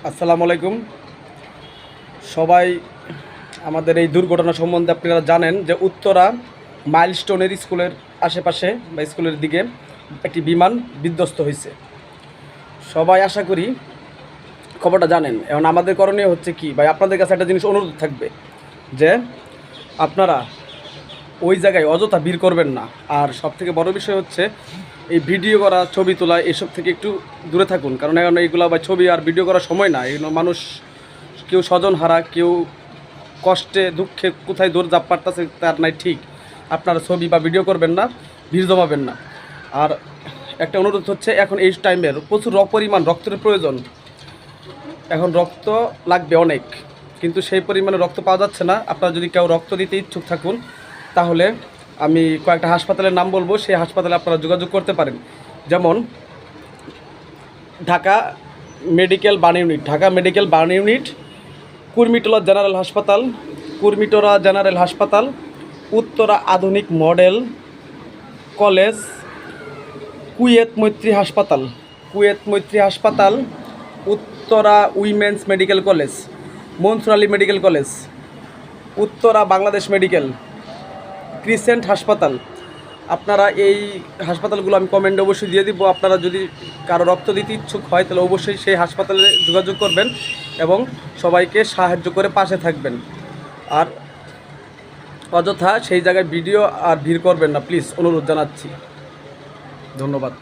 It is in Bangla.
আসসালামু আলাইকুম। সবাই আমাদের এই দুর্ঘটনা সম্বন্ধে আপনারা জানেন যে উত্তরা মাইলস্টোনের স্কুলের আশেপাশে বা স্কুলের দিকে একটি বিমান বিধ্বস্ত হয়েছে। সবাই আশা করি খবরটা জানেন। এখন আমাদের করণীয় হচ্ছে কি ভাই, আপনাদের কাছে একটা জিনিস অনুরোধ থাকবে যে আপনারা ওই জায়গায় অযথা ভিড় করবেন না। আর সবথেকে বড় বিষয় হচ্ছে এই ভিডিও করা, ছবি তোলা এসব থেকে একটু দূরে থাকুন, কারণ এখন এইগুলো বা ছবি আর ভিডিও করার সময় না। এগুলো মানুষ কেউ স্বজন হারা, কেউ কষ্টে দুঃখে কোথায় দৌড় জাপ পারতেছে তার নাই ঠিক। আপনারা ছবি বা ভিডিও করবেন না, ভিড় জমাবেন না। আর একটা অনুরোধ হচ্ছে, এখন এই টাইমের প্রচুর পরিমাণ রক্তের প্রয়োজন। এখন রক্ত লাগবে অনেক, কিন্তু সেই পরিমাণে রক্ত পাওয়া যাচ্ছে না। আপনারা যদি কেউ রক্ত দিতে ইচ্ছুক থাকুন তাহলে আমি কয়েকটা হাসপাতালের নাম বলবো, সেই হাসপাতালে আপনারা যোগাযোগ করতে পারেন। যেমন Dhaka medical burn unit, Dhaka medical burn unit, Kurmitola general হাসপাতাল, কুর্মিটোলা জেনারেল হাসপাতাল, উত্তরা আধুনিক মডেল কলেজ, কুয়েত মৈত্রী হাসপাতাল, কুয়েত মৈত্রী হাসপাতাল, Uttara women's medical college, Mansur Ali medical college, Uttara Bangladesh medical, crescent হাসপাতাল। আপনারা এই হাসপাতালগুলো আমি কমেন্টে অবশ্যই দিয়ে দিব। আপনারা যদি কারো রক্ত দিতে ইচ্ছুক হয় তাহলে অবশ্যই সেই হাসপাতালে যোগাযোগ করবেন এবং সবাইকে সাহায্য করে পাশে থাকবেন। আর অযথা সেই জায়গায় ভিডিও আর ভিড় করবেন না, প্লিজ অনুরোধ জানাচ্ছি। ধন্যবাদ।